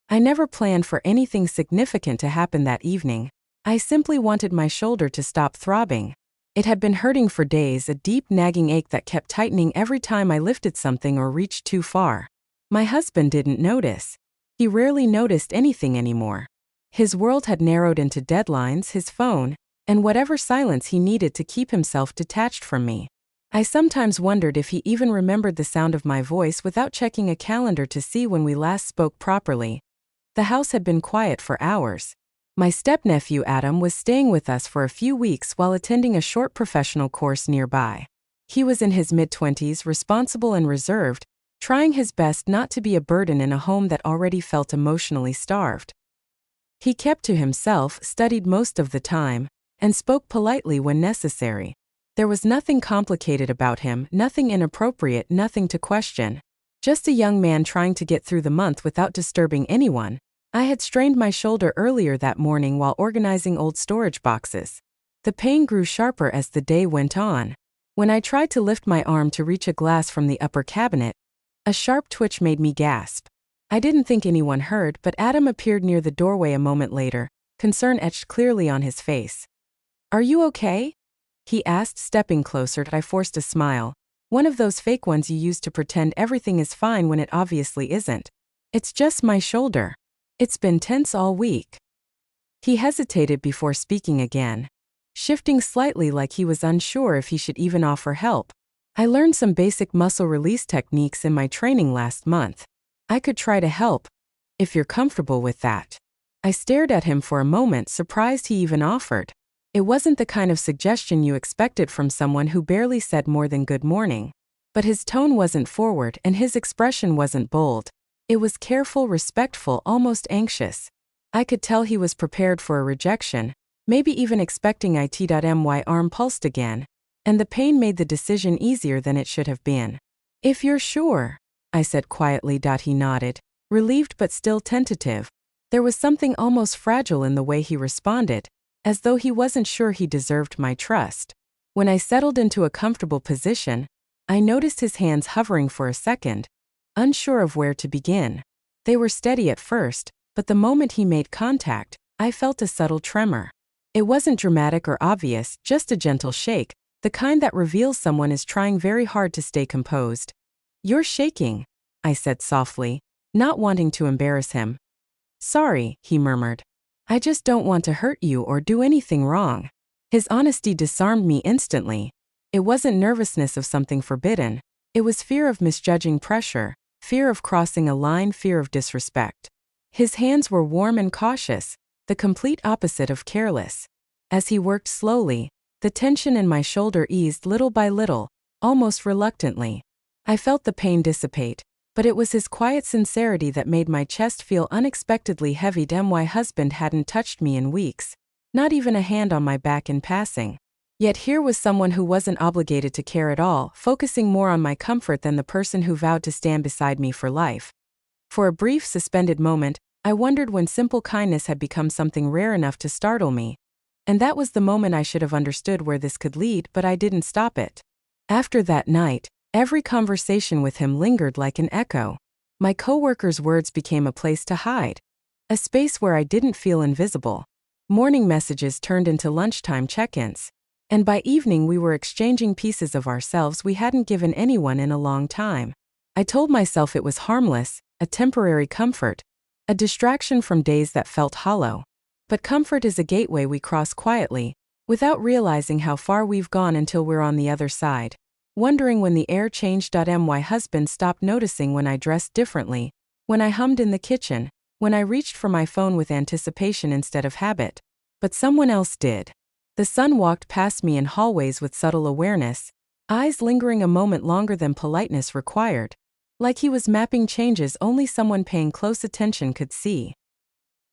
I never planned for anything significant to happen that evening. I simply wanted my shoulder to stop throbbing. It had been hurting for days, a deep nagging ache that kept tightening every time I lifted something or reached too far. My husband didn't notice. He rarely noticed anything anymore. His world had narrowed into deadlines, his phone, and whatever silence he needed to keep himself detached from me. I sometimes wondered if he even remembered the sound of my voice without checking a calendar to see when we last spoke properly. The house had been quiet for hours. My stepnephew Adam was staying with us for a few weeks while attending a short professional course nearby. He was in his mid-20s, responsible and reserved, trying his best not to be a burden in a home that already felt emotionally starved. He kept to himself, studied most of the time, and spoke politely when necessary. There was nothing complicated about him, nothing inappropriate, nothing to question. Just a young man trying to get through the month without disturbing anyone. I had strained my shoulder earlier that morning while organizing old storage boxes. The pain grew sharper as the day went on. When I tried to lift my arm to reach a glass from the upper cabinet, a sharp twitch made me gasp. I didn't think anyone heard, but Adam appeared near the doorway a moment later, concern etched clearly on his face. "Are you okay?" he asked, stepping closer. I forced a smile. One of those fake ones you use to pretend everything is fine when it obviously isn't. "It's just my shoulder. It's been tense all week." He hesitated before speaking again, shifting slightly like he was unsure if he should even offer help. "I learned some basic muscle release techniques in my training last month. I could try to help, if you're comfortable with that." I stared at him for a moment, surprised he even offered. It wasn't the kind of suggestion you expected from someone who barely said more than good morning. But his tone wasn't forward and his expression wasn't bold. It was careful, respectful, almost anxious. I could tell he was prepared for a rejection, maybe even expecting it. My arm pulsed again, and the pain made the decision easier than it should have been. "If you're sure," I said quietly. He nodded, relieved but still tentative. There was something almost fragile in the way he responded, as though he wasn't sure he deserved my trust. When I settled into a comfortable position, I noticed his hands hovering for a second, unsure of where to begin. They were steady at first, but the moment he made contact, I felt a subtle tremor. It wasn't dramatic or obvious, just a gentle shake, the kind that reveals someone is trying very hard to stay composed. "You're shaking," I said softly, not wanting to embarrass him. "Sorry," he murmured. "I just don't want to hurt you or do anything wrong." His honesty disarmed me instantly. It wasn't nervousness of something forbidden. It was fear of misjudging pressure, fear of crossing a line, fear of disrespect. His hands were warm and cautious, the complete opposite of careless. As he worked slowly, the tension in my shoulder eased little by little, almost reluctantly. I felt the pain dissipate, but it was his quiet sincerity that made my chest feel unexpectedly heavy. My husband hadn't touched me in weeks, not even a hand on my back in passing. Yet here was someone who wasn't obligated to care at all, focusing more on my comfort than the person who vowed to stand beside me for life. For a brief, suspended moment, I wondered when simple kindness had become something rare enough to startle me. And that was the moment I should have understood where this could lead, but I didn't stop it. After that night, every conversation with him lingered like an echo. My coworkers' words became a place to hide, a space where I didn't feel invisible. Morning messages turned into lunchtime check-ins. And by evening we were exchanging pieces of ourselves we hadn't given anyone in a long time. I told myself it was harmless, a temporary comfort, a distraction from days that felt hollow. But comfort is a gateway we cross quietly, without realizing how far we've gone until we're on the other side. Wondering when the air changed. My husband stopped noticing when I dressed differently, when I hummed in the kitchen, when I reached for my phone with anticipation instead of habit. But someone else did. The sun walked past me in hallways with subtle awareness, eyes lingering a moment longer than politeness required, like he was mapping changes only someone paying close attention could see.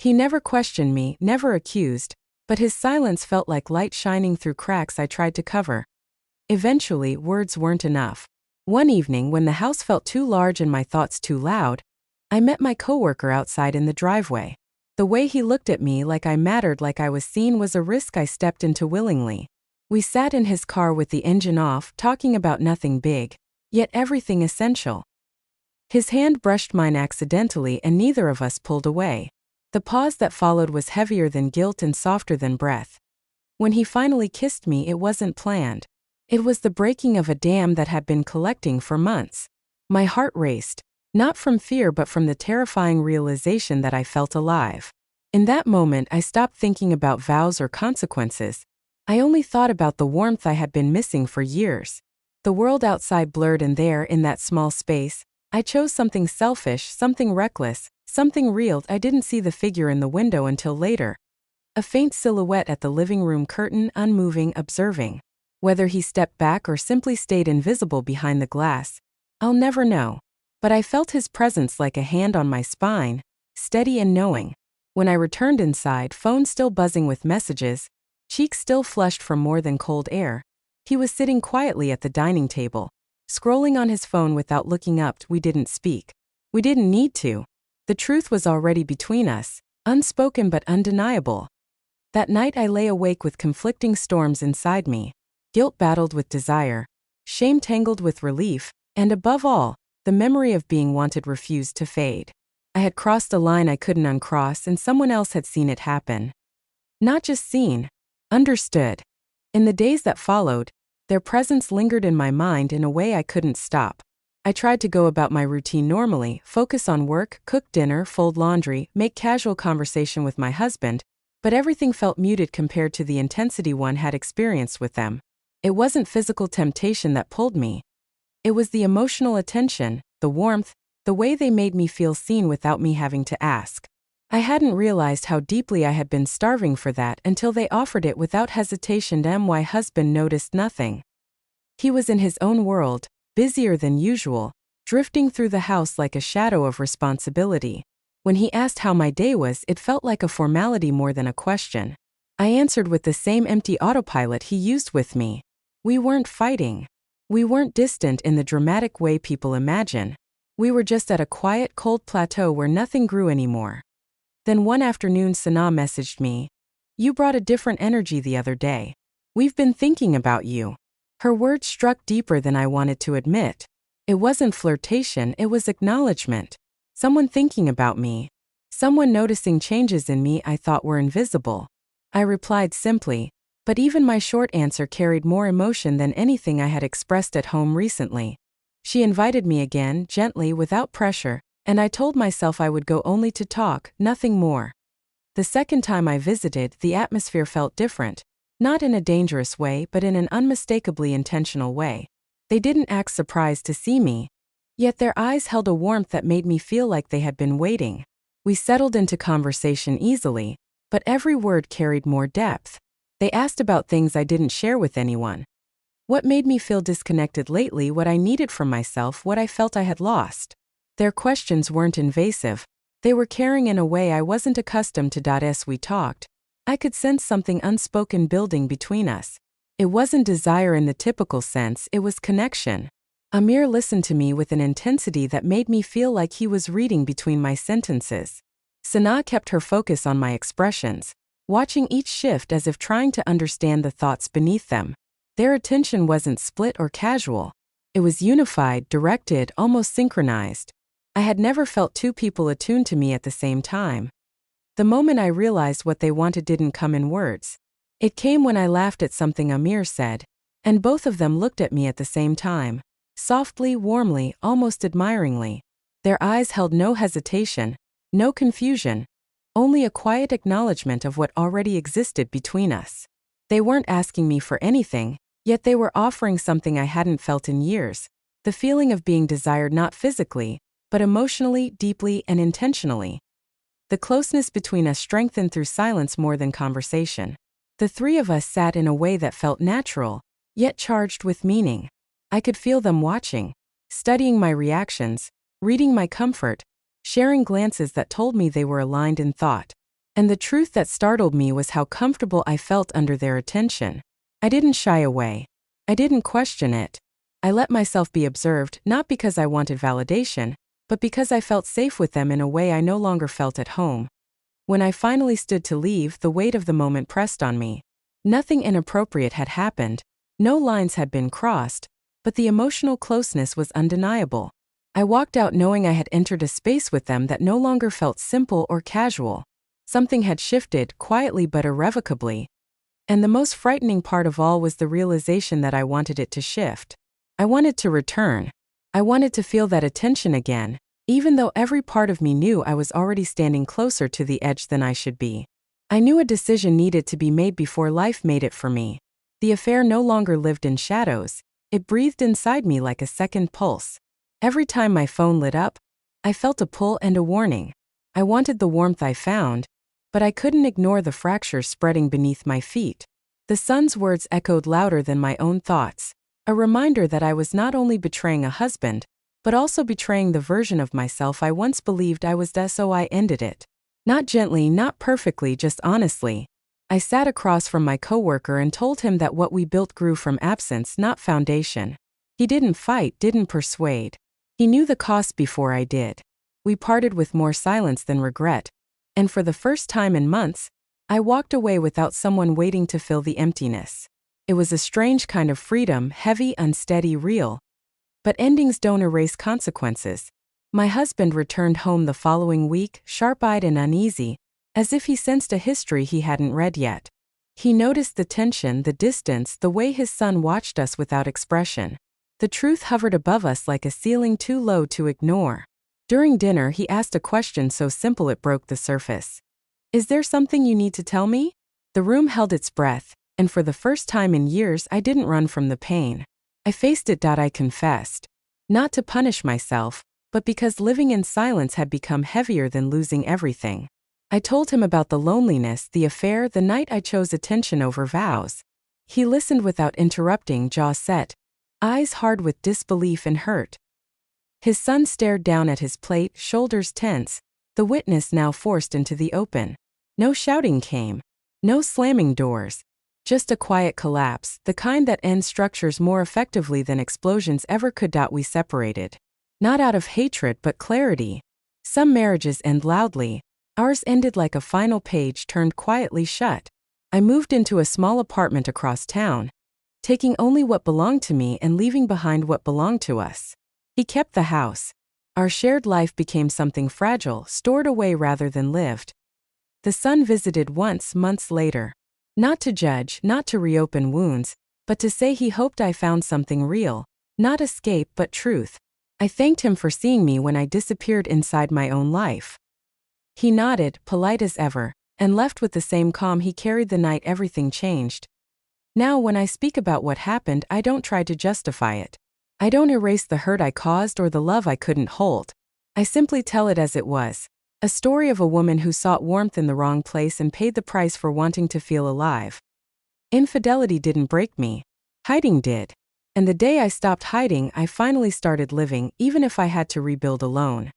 He never questioned me, never accused, but his silence felt like light shining through cracks I tried to cover. Eventually, words weren't enough. One evening, when the house felt too large and my thoughts too loud, I met my coworker outside in the driveway. The way he looked at me, like I mattered, like I was seen, was a risk I stepped into willingly. We sat in his car with the engine off, talking about nothing big, yet everything essential. His hand brushed mine accidentally and neither of us pulled away. The pause that followed was heavier than guilt and softer than breath. When he finally kissed me, it wasn't planned. It was the breaking of a dam that had been collecting for months. My heart raced, not from fear but from the terrifying realization that I felt alive. In that moment, I stopped thinking about vows or consequences. I only thought about the warmth I had been missing for years. The world outside blurred, and there, in that small space, I chose something selfish, something reckless, something real. I didn't see the figure in the window until later. A faint silhouette at the living room curtain, unmoving, observing. Whether he stepped back or simply stayed invisible behind the glass, I'll never know. But I felt his presence like a hand on my spine, steady and knowing. When I returned inside, phone still buzzing with messages, cheeks still flushed from more than cold air, he was sitting quietly at the dining table, scrolling on his phone without looking up. We didn't speak. We didn't need to. The truth was already between us, unspoken but undeniable. That night I lay awake with conflicting storms inside me, guilt battled with desire, shame tangled with relief, and above all, the memory of being wanted refused to fade. I had crossed a line I couldn't uncross, and someone else had seen it happen. Not just seen, understood. In the days that followed, their presence lingered in my mind in a way I couldn't stop. I tried to go about my routine normally, focus on work, cook dinner, fold laundry, make casual conversation with my husband, but everything felt muted compared to the intensity one had experienced with them. It wasn't physical temptation that pulled me. It was the emotional attention, the warmth, the way they made me feel seen without me having to ask. I hadn't realized how deeply I had been starving for that until they offered it without hesitation. My husband noticed nothing. He was in his own world, busier than usual, drifting through the house like a shadow of responsibility. When he asked how my day was, it felt like a formality more than a question. I answered with the same empty autopilot he used with me. We weren't fighting. We weren't distant in the dramatic way people imagine. We were just at a quiet, cold plateau where nothing grew anymore. Then one afternoon Sana messaged me. "You brought a different energy the other day. We've been thinking about you." Her words struck deeper than I wanted to admit. It wasn't flirtation, it was acknowledgement. Someone thinking about me. Someone noticing changes in me I thought were invisible. I replied simply, but even my short answer carried more emotion than anything I had expressed at home recently. She invited me again, gently, without pressure, and I told myself I would go only to talk, nothing more. The second time I visited, the atmosphere felt different, not in a dangerous way but in an unmistakably intentional way. They didn't act surprised to see me, yet their eyes held a warmth that made me feel like they had been waiting. We settled into conversation easily, but every word carried more depth. They asked about things I didn't share with anyone. What made me feel disconnected lately, what I needed from myself, what I felt I had lost. Their questions weren't invasive. They were caring in a way I wasn't accustomed to. As we talked, I could sense something unspoken building between us. It wasn't desire in the typical sense, it was connection. Amir listened to me with an intensity that made me feel like he was reading between my sentences. Sana kept her focus on my expressions, watching each shift as if trying to understand the thoughts beneath them. Their attention wasn't split or casual. It was unified, directed, almost synchronized. I had never felt two people attuned to me at the same time. The moment I realized what they wanted didn't come in words. It came when I laughed at something Amir said, and both of them looked at me at the same time. Softly, warmly, almost admiringly. Their eyes held no hesitation, no confusion, only a quiet acknowledgement of what already existed between us. They weren't asking me for anything, yet they were offering something I hadn't felt in years, the feeling of being desired not physically, but emotionally, deeply, and intentionally. The closeness between us strengthened through silence more than conversation. The three of us sat in a way that felt natural, yet charged with meaning. I could feel them watching, studying my reactions, reading my comfort, sharing glances that told me they were aligned in thought. And the truth that startled me was how comfortable I felt under their attention. I didn't shy away. I didn't question it. I let myself be observed, not because I wanted validation, but because I felt safe with them in a way I no longer felt at home. When I finally stood to leave, the weight of the moment pressed on me. Nothing inappropriate had happened, no lines had been crossed, but the emotional closeness was undeniable. I walked out knowing I had entered a space with them that no longer felt simple or casual. Something had shifted, quietly but irrevocably. And the most frightening part of all was the realization that I wanted it to shift. I wanted to return. I wanted to feel that attention again, even though every part of me knew I was already standing closer to the edge than I should be. I knew a decision needed to be made before life made it for me. The affair no longer lived in shadows. It breathed inside me like a second pulse. Every time my phone lit up, I felt a pull and a warning. I wanted the warmth I found, but I couldn't ignore the fractures spreading beneath my feet. The sun's words echoed louder than my own thoughts, a reminder that I was not only betraying a husband, but also betraying the version of myself I once believed I was. So I ended it. Not gently, not perfectly, just honestly. I sat across from my coworker and told him that what we built grew from absence, not foundation. He didn't fight, didn't persuade. He knew the cost before I did. We parted with more silence than regret, and for the first time in months, I walked away without someone waiting to fill the emptiness. It was a strange kind of freedom, heavy, unsteady, real. But endings don't erase consequences. My husband returned home the following week, sharp-eyed and uneasy, as if he sensed a history he hadn't read yet. He noticed the tension, the distance, the way his son watched us without expression. The truth hovered above us like a ceiling too low to ignore. During dinner, he asked a question so simple it broke the surface. "Is there something you need to tell me?" The room held its breath, and for the first time in years I didn't run from the pain. I faced it. I confessed. Not to punish myself, but because living in silence had become heavier than losing everything. I told him about the loneliness, the affair, the night I chose attention over vows. He listened without interrupting, jaw set, eyes hard with disbelief and hurt. His son stared down at his plate, shoulders tense, the witness now forced into the open. No shouting came. No slamming doors. Just a quiet collapse, the kind that ends structures more effectively than explosions ever could. We separated. Not out of hatred but clarity. Some marriages end loudly. Ours ended like a final page turned quietly shut. I moved into a small apartment across town, taking only what belonged to me and leaving behind what belonged to us. He kept the house. Our shared life became something fragile, stored away rather than lived. The son visited once, months later. Not to judge, not to reopen wounds, but to say he hoped I found something real, not escape but truth. I thanked him for seeing me when I disappeared inside my own life. He nodded, polite as ever, and left with the same calm he carried the night everything changed. Now when I speak about what happened, I don't try to justify it. I don't erase the hurt I caused or the love I couldn't hold. I simply tell it as it was. A story of a woman who sought warmth in the wrong place and paid the price for wanting to feel alive. Infidelity didn't break me. Hiding did. And the day I stopped hiding, I finally started living, even if I had to rebuild alone.